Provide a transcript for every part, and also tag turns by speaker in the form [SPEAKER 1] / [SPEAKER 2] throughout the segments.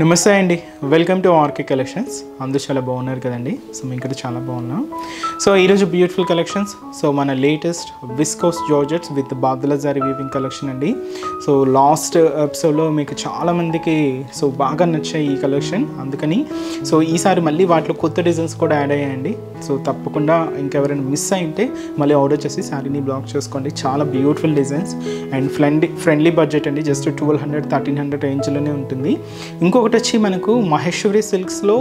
[SPEAKER 1] నమస్తే అండి, welcome to RK collections. అందరూ చాలా బాగున్నారు కదండి. సో మేము ఇక్కడ చాలా బాగున్నాం. సో ఈరోజు బ్యూటిఫుల్ కలెక్షన్స్. సో మన latest viscose georgettes with badla zari weaving collection అండి. సో లాస్ట్ ఎపిసోడ్లో మీకు చాలామందికి బాగా నచ్చాయి ఈ కలెక్షన్, అందుకని సో ఈసారి మళ్ళీ వాటిలో కొత్త డిజైన్స్ కూడా యాడ్ అయ్యాయండి. సో తప్పకుండా ఇంకెవరైనా మిస్ అయింటే మళ్ళీ ఆర్డర్ చేసి శారీని బ్లాక్ చేసుకోండి. చాలా beautiful designs and friendly budget అండి. జస్ట్ 1200-1300 రేంజ్లోనే ఉంటుంది. ఇంకొకటి వచ్చి మనకు మహేశ్వరి సిల్క్స్లో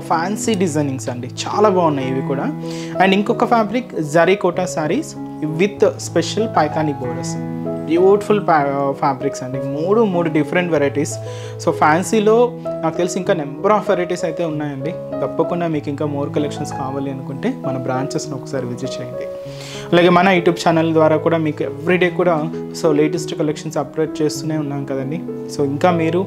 [SPEAKER 1] ఫ్యాన్సీ డిజైనింగ్స్ అండి, చాలా బాగున్నాయి ఇవి కూడా. అండ్ ఇంకొక fabric zari Kota sarees with special Paithani borders, beautiful fabrics అండి. మూడు డిఫరెంట్ వెరైటీస్. సో ఫ్యాన్సీలో నాకు తెలిసి ఇంకా నెంబర్ ఆఫ్ వెరైటీస్ అయితే ఉన్నాయండి. తప్పకుండా మీకు ఇంకా మోర్ కలెక్షన్స్ కావాలి అనుకుంటే మన బ్రాంచెస్ని ఒకసారి విజిట్ చేయండి. అలాగే మన యూట్యూబ్ ఛానల్ ద్వారా కూడా మీకు ఎవ్రీడే కూడా లేటెస్ట్ కలెక్షన్స్ అప్డేట్ చేస్తూనే ఉన్నాం కదండి. సో ఇంకా మీరు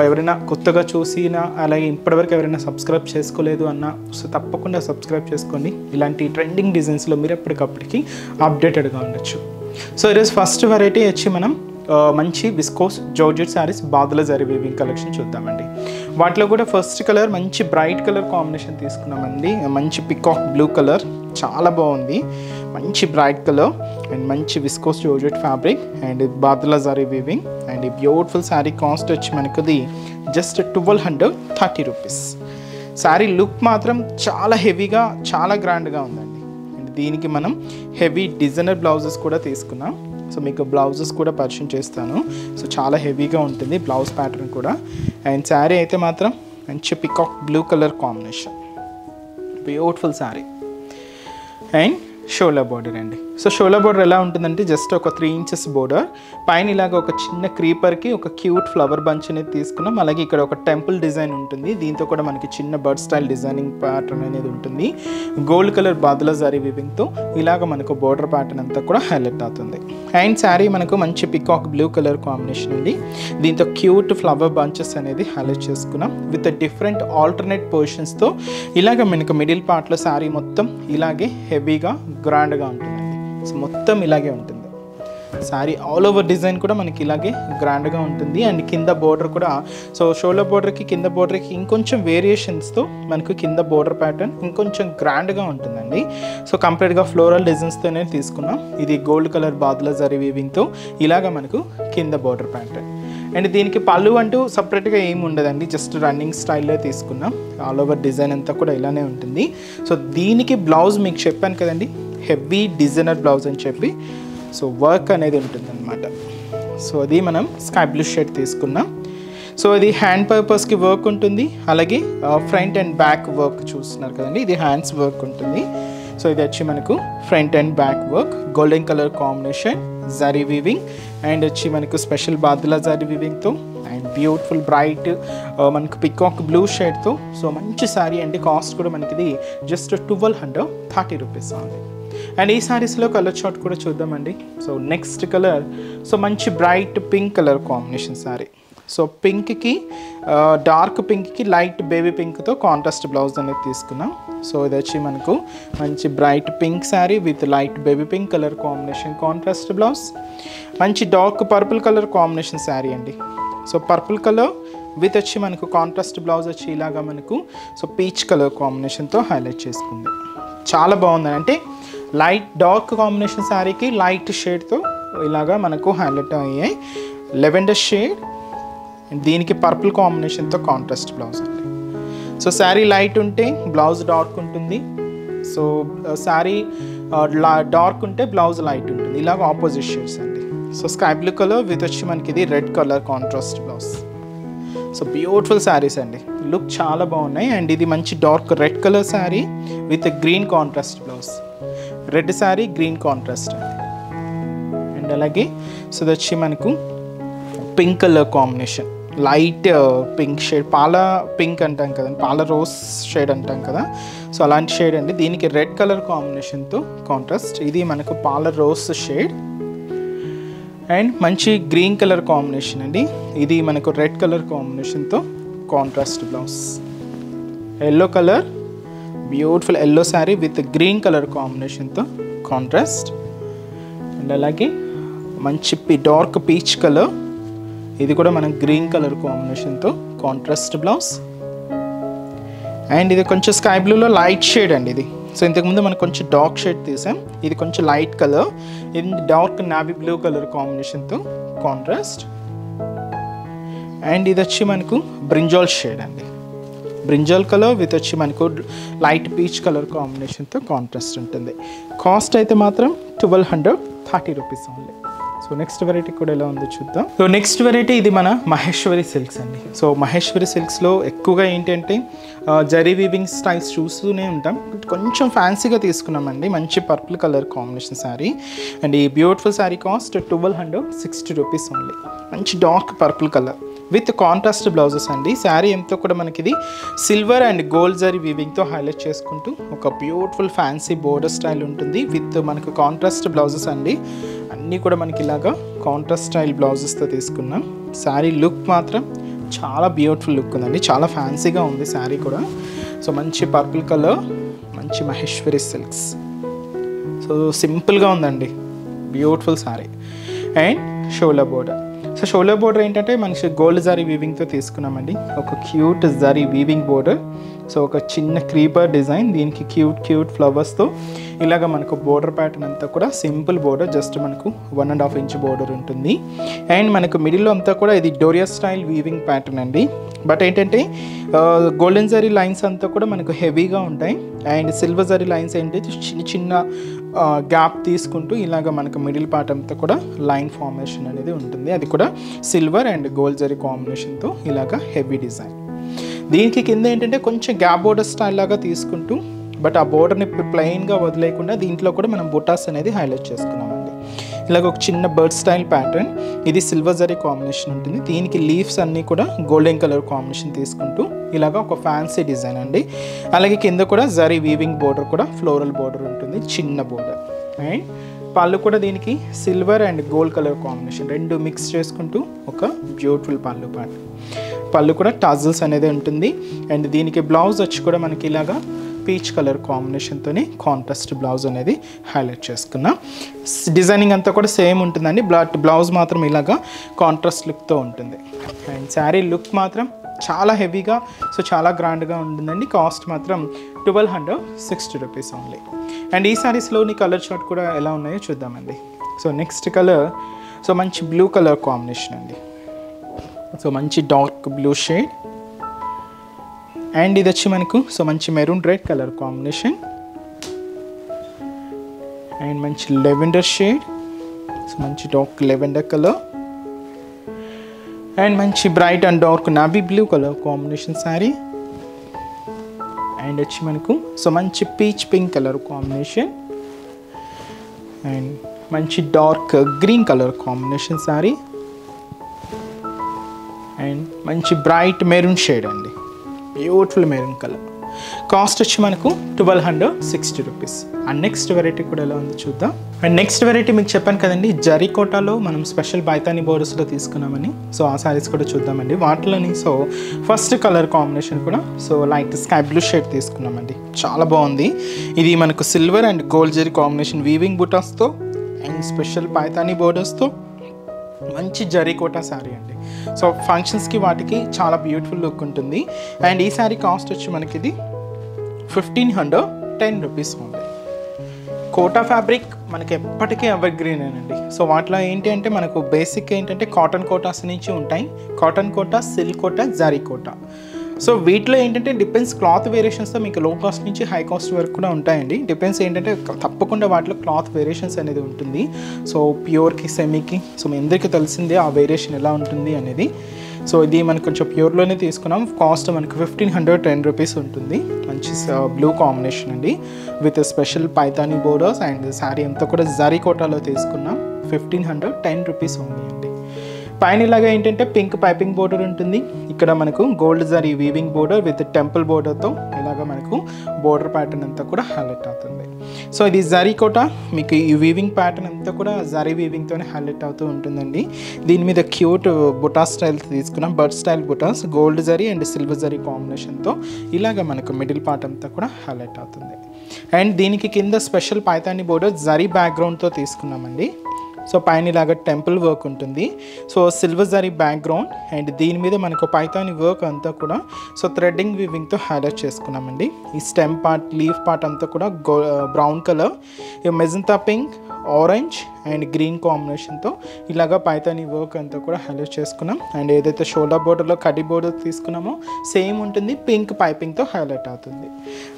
[SPEAKER 1] ఎవరైనా కొత్తగా చూసినా, అలాగే ఇప్పటివరకు ఎవరైనా సబ్స్క్రైబ్ చేసుకోలేదు అన్నా తప్పకుండా సబ్స్క్రైబ్ చేసుకోండి. ఇలాంటి ట్రెండింగ్ డిజైన్స్లో మీరు ఎప్పటికప్పటికి అప్డేటెడ్గా ఉండొచ్చు. సో ఈరోజు ఫస్ట్ వెరైటీ వచ్చి మనం మంచి viscose georgette saris badla zari weaving collection చూద్దామండి. వాటిలో కూడా ఫస్ట్ కలర్ మంచి బ్రైట్ కలర్ కాంబినేషన్ తీసుకున్నామండి. మంచి పికాక్ బ్లూ కలర్, చాలా బాగుంది. మంచి బ్రైట్ కలర్ అండ్ మంచి viscose georgette fabric and badla zari weaving. And ఈ బ్యూటిఫుల్ శారీ కాస్ట్ వచ్చి మనకుది జస్ట్ 1230 రూపీస్. శారీ లుక్ మాత్రం చాలా హెవీగా, చాలా గ్రాండ్గా ఉందండి. అండ్ దీనికి మనం హెవీ డిజైనర్ బ్లౌజెస్ కూడా తీసుకున్నాం. సో మీకు బ్లౌజెస్ కూడా పరిచయం చేస్తాను. సో చాలా హెవీగా ఉంటుంది బ్లౌజ్ ప్యాటర్న్ కూడా. అండ్ శారీ అయితే మాత్రం మంచి peacock blue colour combination, beautiful sari. And షోలా బోర్డర్ అండి. సో షోలా బోర్డర్ ఎలా ఉంటుందంటే జస్ట్ ఒక 3 ఇంచెస్ బోర్డర్ పైన ఇలాగ ఒక చిన్న క్రీపర్కి ఒక క్యూట్ ఫ్లవర్ బంచ్ అనేది తీసుకున్నాం. అలాగే ఇక్కడ ఒక టెంపుల్ డిజైన్ ఉంటుంది. దీంతో కూడా మనకి చిన్న బర్డ్ స్టైల్ డిజైనింగ్ ప్యాటర్న్ అనేది ఉంటుంది. గోల్డ్ కలర్ బాద్లా జరీ వీవింగ్తో ఇలాగ మనకు బోర్డర్ ప్యాటర్న్ అంతా కూడా హైలైట్ అవుతుంది. అండ్ శారీ మనకు మంచి పికాక్ బ్లూ కలర్ కాంబినేషన్ అండి. దీంతో క్యూట్ ఫ్లవర్ బంచెస్ అనేది హైలైట్ చేసుకున్నాం విత్ డిఫరెంట్ ఆల్టర్నేట్ పొజిషన్స్తో. ఇలాగ మనకు మిడిల్ పార్ట్లో శారీ మొత్తం ఇలాగే హెవీగా గ్రాండ్గా ఉంటుందండి. సో మొత్తం ఇలాగే ఉంటుంది శారీ. ఆల్ ఓవర్ డిజైన్ కూడా మనకి ఇలాగే గ్రాండ్గా ఉంటుంది. అండ్ కింద బోర్డర్ కూడా షోలా బోర్డర్కి కింద బోర్డర్కి ఇంకొంచెం వేరియేషన్స్తో మనకు కింద బోర్డర్ ప్యాటర్న్ ఇంకొంచెం గ్రాండ్గా ఉంటుందండి. సో కంప్లీట్గా ఫ్లోరల్ డిజైన్స్తోనే తీసుకున్నాం. ఇది గోల్డ్ కలర్ బాద్లా జరీ వీవింగ్తో ఇలాగ మనకు కింద బోర్డర్ ప్యాటర్న్. అండ్ దీనికి పళ్ళు అంటూ సపరేట్గా ఏమి ఉండదండి, జస్ట్ రన్నింగ్ స్టైల్లో తీసుకున్నాం. ఆల్ ఓవర్ డిజైన్ అంతా కూడా ఇలానే ఉంటుంది. సో దీనికి బ్లౌజ్ మీకు చెప్పాను కదండి, హెవీ డిజైనర్ బ్లౌజ్ అని చెప్పి. సో వర్క్ అనేది ఉంటుందన్నమాట. సో అది మనం స్కై బ్లూ షేడ్ తీసుకున్నాం. సో ఇది హ్యాండ్ పర్పస్కి వర్క్ ఉంటుంది. అలాగే ఫ్రంట్ అండ్ బ్యాక్ వర్క్ చూస్తున్నారు కదండి, ఇది హ్యాండ్స్ వర్క్ ఉంటుంది. సో ఇది వచ్చి మనకు front and back work, golden colour combination, zari weaving. And వచ్చి మనకు స్పెషల్ బాద్లా జరీ వీవింగ్తో అండ్ బ్యూటిఫుల్ బ్రైట్ మనకు పికాక్ బ్లూ షేడ్తో. సో మంచి శారీ అండి. కాస్ట్ కూడా మనకి ఇది జస్ట్ 1230 రూపీస్ ఉంది. అండ్ ఈ శారీస్లో కలర్ చార్ట్ కూడా చూద్దామండి. సో నెక్స్ట్ కలర్ మంచి bright pink colour combination sari. So పింక్కి డార్క్ పింక్కి లైట్ బేబీ పింక్తో కాంట్రాస్ట్ బ్లౌజ్ అనేది తీసుకున్నాం. సో ఇది వచ్చి మనకు మంచి bright pink sari with light baby pink colour combination contrast blouse. మంచి dark purple colour combination sari అండి. సో పర్పుల్ కలర్ విత్ వచ్చి మనకు కాంట్రాస్ట్ బ్లౌజ్ వచ్చి ఇలాగా మనకు పీచ్ కలర్ కాంబినేషన్తో హైలైట్ చేసుకుంది. చాలా బాగుంది. అంటే లైట్ డార్క్ కాంబినేషన్ శారీకి లైట్ షేడ్తో ఇలాగా మనకు హైలైట్ అయ్యాయి. లెవెండర్ షేడ్, దీనికి పర్పుల్ కాంబినేషన్తో కాంట్రాస్ట్ బ్లౌజ్ అండి. సో శారీ లైట్ ఉంటే బ్లౌజ్ డార్క్ ఉంటుంది. సో శారీ డార్క్ ఉంటే బ్లౌజ్ లైట్ ఉంటుంది. ఇలాగ ఆపోజిట్ షేడ్స్ అండి. So sky blue colour with వచ్చి మనకి ఇది red colour contrast blouse. So beautiful saris అండి, లుక్ చాలా బాగున్నాయి. అండ్ ఇది మంచి dark red colour sari with green contrast blouse. Red sari green contrast అండి. అండ్ అలాగే సో ఇది వచ్చి మనకు pink colour combination, light pink shade, పాల పింక్ అంటాం కదండి, పాల రోజ్ షేడ్ అంటాం కదా. సో అలాంటి షేడ్ అండి. దీనికి రెడ్ కలర్ కాంబినేషన్తో కాంట్రాస్ట్, ఇది మనకు పాల రోజ్ షేడ్. అండ్ మంచి గ్రీన్ కలర్ కాంబినేషన్ అండి. ఇది మనకు రెడ్ కలర్ కాంబినేషన్తో contrast blouse. Yellow colour, beautiful yellow sari with green colour కాంబినేషన్తో కాంట్రాస్ట్. అండ్ అలాగే మంచి డార్క్ పీచ్ కలర్, ఇది కూడా మనం గ్రీన్ కలర్ కాంబినేషన్తో కాంట్రాస్ట్ బ్లౌజ్. అండ్ ఇది కొంచెం స్కై బ్లూలో లైట్ షేడ్ అండి ఇది. సో ఇంతకుముందు మనకు కొంచెం డార్క్ షేడ్ తీసాం, ఇది కొంచెం లైట్ కలర్, ఇది డార్క్ నావీ బ్లూ కలర్ కాంబినేషన్తో కాంట్రాస్ట్. అండ్ ఇది వచ్చి మనకు బ్రింజాల్ షేడ్ అండి, బ్రింజాల్ కలర్ విత్ వచ్చి మనకు లైట్ పీచ్ కలర్ కాంబినేషన్తో కాంట్రాస్ట్ ఉంటుంది. కాస్ట్ అయితే మాత్రం 1230 rupees only. So next variety కూడా ఎలా ఉందో చూద్దాం. సో నెక్స్ట్ వెరైటీ ఇది మన మహేశ్వరి సిల్క్స్ అండి. సో మహేశ్వరి సిల్క్స్లో ఎక్కువగా ఏంటంటే జరీ వీవింగ్ స్టైల్స్ చూస్తూనే ఉంటాం, కొంచెం ఫ్యాన్సీగా తీసుకున్నామండి. మంచి purple colour combination sari and ఈ beautiful sari cost 1260 rupees only. మంచి dark purple colour with contrast blouses అండి. శారీ ఎంతో కూడా మనకి ఇది సిల్వర్ అండ్ గోల్డ్ జరీ వీవింగ్తో హైలైట్ చేసుకుంటూ ఒక బ్యూటిఫుల్ ఫ్యాన్సీ బోర్డర్ స్టైల్ ఉంటుంది విత్ మనకు కాంట్రాస్ట్ బ్లౌజెస్ అండి. అన్నీ కూడా మనకి ఇలాగా కాంట్రాస్ట్ స్టైల్ బ్లౌజెస్తో తీసుకున్నాం. శారీ లుక్ మాత్రం చాలా బ్యూటిఫుల్ లుక్ ఉందండి, చాలా ఫ్యాన్సీగా ఉంది శారీ కూడా. సో మంచి పర్పుల్ కలర్, మంచి మహేశ్వరి సిల్క్స్. సో సింపుల్గా ఉందండి, బ్యూటిఫుల్ శారీ. అండ్ షోలా బోర్డర్. సో షోలా బోర్డర్ ఏంటంటే మనకి గోల్డ్ జరీ వీవింగ్తో తీసుకున్నామండి. ఒక cute zari weaving border. So ఒక చిన్న క్రీపర్ డిజైన్, దీనికి క్యూట్ ఫ్లవర్స్తో ఇలాగ మనకు బోర్డర్ ప్యాటర్న్ అంతా కూడా సింపుల్ బోర్డర్, జస్ట్ మనకు 1.5 ఇంచ్ బోర్డర్ ఉంటుంది. అండ్ మనకు మిడిల్లో అంతా కూడా ఇది డోరియా స్టైల్ వీవింగ్ ప్యాటర్న్ అండి. బట్ ఏంటంటే గోల్డెన్ జరీ లైన్స్ అంతా కూడా మనకు హెవీగా ఉంటాయి అండ్ సిల్వర్ జరీ లైన్స్ ఏంటంటే చిన్న గ్యాప్ తీసుకుంటూ ఇలాగ మనకు మిడిల్ పార్ట్ అంతా కూడా లైన్ ఫార్మేషన్ అనేది ఉంటుంది. అది కూడా సిల్వర్ అండ్ గోల్డ్ జరీ కాంబినేషన్తో ఇలాగ హెవీ డిజైన్. దీనికి కింద ఏంటంటే కొంచెం గ్యాప్ బోర్డర్ స్టైల్ లాగా తీసుకుంటూ, బట్ ఆ బోర్డర్ని ప్లెయిన్గా వదిలేకుండా దీంట్లో కూడా మనం బుటాస్ అనేది హైలైట్ చేసుకున్నామండి. ఇలాగ ఒక చిన్న బర్డ్ స్టైల్ ప్యాటర్న్, ఇది సిల్వర్ జరీ కాంబినేషన్ ఉంటుంది. దీనికి లీవ్స్ అన్నీ కూడా గోల్డెన్ కలర్ కాంబినేషన్ తీసుకుంటూ ఇలాగ ఒక ఫ్యాన్సీ డిజైన్ అండి. అలాగే కింద కూడా జరీ వీవింగ్ బోర్డర్ కూడా ఫ్లోరల్ బోర్డర్ ఉంటుంది, చిన్న బోర్డర్. అండ్ పళ్ళు కూడా దీనికి silver and gold colour combination రెండు మిక్స్ చేసుకుంటూ ఒక బ్యూటిఫుల్ పళ్ళు ప్యాటర్న్. పళ్ళు కూడా టాజిల్స్ అనేది ఉంటుంది. అండ్ దీనికి బ్లౌజ్ వచ్చి కూడా మనకి ఇలాగా పీచ్ కలర్ కాంబినేషన్తోనే కాంట్రాస్ట్ బ్లౌజ్ అనేది హైలైట్ చేసుకున్నాం. డిజైనింగ్ అంతా కూడా సేమ్ ఉంటుందండి, బ్లౌజ్ మాత్రం ఇలాగా కాంట్రాస్ట్ లుక్తో ఉంటుంది. అండ్ శారీ లుక్ మాత్రం చాలా హెవీగా, సో చాలా గ్రాండ్గా ఉంటుందండి. కాస్ట్ మాత్రం 1260 రూపీస్ ఓన్లీ. అండ్ ఈ శారీస్లోని కలర్ చార్ట్ కూడా ఎలా ఉన్నాయో చూద్దామండి. సో నెక్స్ట్ కలర్, సో మంచి బ్లూ కలర్ కాంబినేషన్ అండి. సో మంచి డార్క్ బ్లూ షేడ్. అండ్ ఇది వచ్చి మనకు సో మంచి maroon red colour combination and మంచి లెవెండర్ షేడ్. సో మంచి డార్క్ లెవెండర్ కలర్ అండ్ మంచి bright and dark navy blue colour combination sari. And వచ్చి మనకు సో మంచి peach pink colour combination and మంచి dark green colour combination sari and మంచి bright maroon shade అండి, beautiful maroon colour. Cost వచ్చి మనకు 1260 రూపీస్. అండ్ నెక్స్ట్ వెరైటీ కూడా ఎలా ఉందో చూద్దాం. అండ్ నెక్స్ట్ వెరైటీ మీకు చెప్పాను కదండి, జరీ కోటాలో మనం స్పెషల్ పైతాని బోర్డర్స్లో తీసుకున్నామని. సో ఆ శారీస్ కూడా చూద్దామండి. వాటిలోని సో ఫస్ట్ కలర్ కాంబినేషన్ కూడా so light sky blue shade తీసుకున్నామండి, చాలా బాగుంది. ఇది మనకు silver and gold zari combination weaving బుటాస్తో అండ్ స్పెషల్ పైతాని బోర్డర్స్తో మంచి జరీ కోటా శారీ అండి. సో ఫంక్షన్స్కి వాటికి చాలా బ్యూటిఫుల్ లుక్ ఉంటుంది. అండ్ ఈ శారీ కాస్ట్ వచ్చి మనకి ఇది 1510 రూపీస్ ఉంది. కోటా ఫ్యాబ్రిక్ మనకి ఎప్పటికీ ఎవర్ గ్రీన్ అండి. సో వాటిలో ఏంటి అంటే మనకు బేసిక్ ఏంటంటే కాటన్ కోటాస్ నుంచి ఉంటాయి, cotton Kota, silk Kota, zari Kota. So వీటిలో ఏంటంటే డిపెండ్స్ క్లాత్ వేరియేషన్స్తో మీకు లో కాస్ట్ నుంచి హై కాస్ట్ వరకు కూడా ఉంటాయండి. డిపెండ్స్ ఏంటంటే తప్పకుండా వాటిలో క్లాత్ వేరియేషన్స్ అనేది ఉంటుంది. సో ప్యూర్కి సెమీకి సో మీ అందరికీ తెలిసిందే ఆ వేరియేషన్ ఎలా ఉంటుంది అనేది. సో ఇది మనకు కొంచెం ప్యూర్లోనే తీసుకున్నాం. కాస్ట్ మనకు 1510 రూపీస్ ఉంటుంది. మంచి బ్లూ కాంబినేషన్ అండి with special Paithani borders and sari అంతా కూడా జరీ కోటాలో తీసుకున్నాం. 1510 రూపీస్ ఉంది అండి. పైన ఇలాగా ఏంటంటే పింక్ పైపింగ్ బోర్డర్ ఉంటుంది. ఇక్కడ మనకు gold zari weaving border with temple బోర్డర్తో ఇలాగా మనకు బోర్డర్ ప్యాటర్న్ అంతా కూడా హైలైట్ అవుతుంది. సో ఇది జరీ కోట, మీకు ఈ వీవింగ్ ప్యాటర్న్ అంతా కూడా జరీ వీవింగ్తోనే హైలైట్ అవుతూ ఉంటుందండి. దీని మీద క్యూట్ బుటా స్టైల్ తీసుకున్నాం, bird style butas gold zari and silver zari కాంబినేషన్తో ఇలాగ మనకు మిడిల్ పార్ట్ అంతా కూడా హైలైట్ అవుతుంది. అండ్ దీనికి కింద స్పెషల్ పైతాని బోర్డర్ జరీ బ్యాక్గ్రౌండ్తో తీసుకున్నామండి. సో పైన ఇలాగ టెంపుల్ వర్క్ ఉంటుంది. So silver zari background and దీని మీద మనకు పైథాని వర్క్ అంతా కూడా సో థ్రెడ్డింగ్ వీవింగ్తో హైలైట్ చేసుకున్నామండి. ఈ స్టెమ్ పార్ట్, లీఫ్ పార్ట్ అంతా కూడా brown colour, magenta pink, orange and green కాంబినేషన్తో ఇలాగ పైథాని వర్క్ అంతా కూడా హైలైట్ చేసుకున్నాం. అండ్ ఏదైతే షోల్డర్ బోర్డర్లో కడ్డీ బోర్డర్ తీసుకున్నామో సేమ్ ఉంటుంది, పింక్ పైపింగ్తో హైలైట్ అవుతుంది.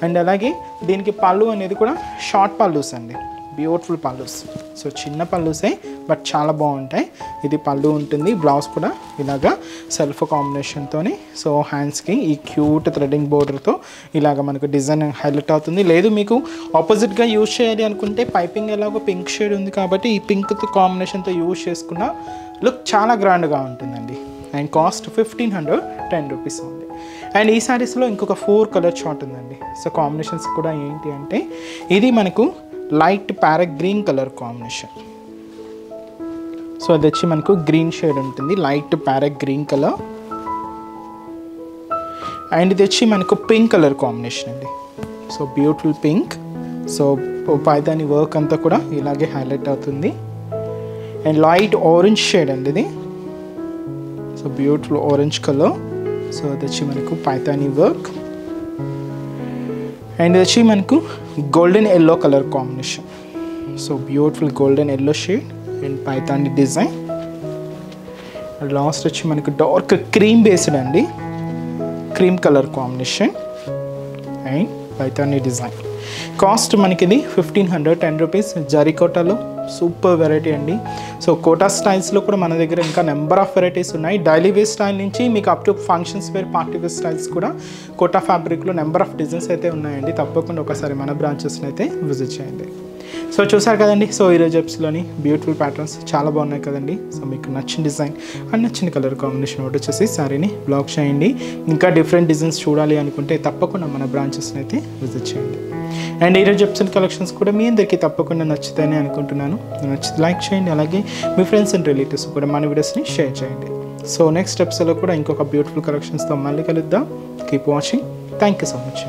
[SPEAKER 1] అండ్ అలాగే దీనికి పళ్ళు అనేది కూడా షార్ట్ పళ్ళుస్ అండి, బ్యూటిఫుల్ పళ్ళుస్. సో చిన్న పళ్ళుసే బట్ చాలా బాగుంటాయి. ఇది పళ్ళు ఉంటుంది, బ్లౌజ్ కూడా ఇలాగా సెల్ఫ్ కాంబినేషన్తో సో హ్యాండ్స్కి ఈ క్యూట్ థ్రెడ్డింగ్ బోర్డర్తో ఇలాగ మనకు డిజైన్ హైలైట్ అవుతుంది. లేదు మీకు ఆపోజిట్గా యూజ్ చేయాలి అనుకుంటే పైపింగ్ ఎలాగో పింక్ షేడ్ ఉంది కాబట్టి ఈ పింక్ కాంబినేషన్తో యూజ్ చేసుకున్న లుక్ చాలా గ్రాండ్గా ఉంటుందండి. అండ్ కాస్ట్ 1510 రూపీస్ ఉంది. అండ్ ఈ శారీస్లో ఇంకొక 4 కలర్ చార్ట్ ఉందండి. సో కాంబినేషన్స్ కూడా ఏంటి అంటే ఇది మనకు light parrot green colour combination. So అది వచ్చి మనకు గ్రీన్ షేడ్ ఉంటుంది, light parrot green colour. And ఇది వచ్చి మనకు పింక్ కలర్ కాంబినేషన్ అండి. So beautiful pink. So Paithani work అంతా కూడా ఇలాగే హైలైట్ అవుతుంది. అండ్ లైట్ ఆరెంజ్ షేడ్ అండి ఇది. So beautiful orange colour. So అది వచ్చి మనకు పైథాని వర్క్. అండ్ ఇది వచ్చి మనకు golden yellow colour combination. So beautiful golden yellow shade and Paithani design. Last వచ్చి మనకు డార్క్ క్రీమ్ బేస్డ్ అండి, cream colour combination and Paithani design. Cost మనకి ఇది 1510 రూపీస్. జరీకోటాలో సూపర్ వెరైటీ అండి. సో కోటా స్టైల్స్లో కూడా మన దగ్గర ఇంకా నెంబర్ ఆఫ్ వెరైటీస్ ఉన్నాయి. డైలీ వేర్ స్టైల్ నుంచి మీకు up to functions wear, party wear styles కూడా కోటా ఫ్యాబ్రిక్లో నెంబర్ ఆఫ్ డిజైన్స్ అయితే ఉన్నాయండి. తప్పకుండా ఒకసారి మన బ్రాంచెస్ని అయితే విజిట్ చేయండి. సో చూసారు కదండి. సో ఈరోజు ఎపిసోడ్లోని బ్యూటిఫుల్ ప్యాటర్న్స్ చాలా బాగున్నాయి కదండి. సో మీకు నచ్చిన డిజైన్ అండ్ నచ్చిన కలర్ కాంబినేషన్ ఒకటి వచ్చేసి శారీని బ్లాక్ చేయండి. ఇంకా డిఫరెంట్ డిజైన్స్ చూడాలి అనుకుంటే తప్పకుండా మన బ్రాంచెస్ని అయితే విజిట్ చేయండి. అండ్ ఈరోజు ఎపిసోడ్ కలెక్షన్స్ కూడా మీ అందరికీ తప్పకుండా నచ్చుతాయని అనుకుంటున్నాను. నచ్చితే లైక్ చేయండి, అలాగే మీ ఫ్రెండ్స్ అండ్ రిలేటివ్స్ కూడా మన వీడియోస్ని షేర్ చేయండి. సో నెక్స్ట్ ఎపిసోడ్లో కూడా ఇంకొక బ్యూటిఫుల్ కలెక్షన్స్తో మళ్ళీ కలుద్దాం. Keep watching. Thank you so much.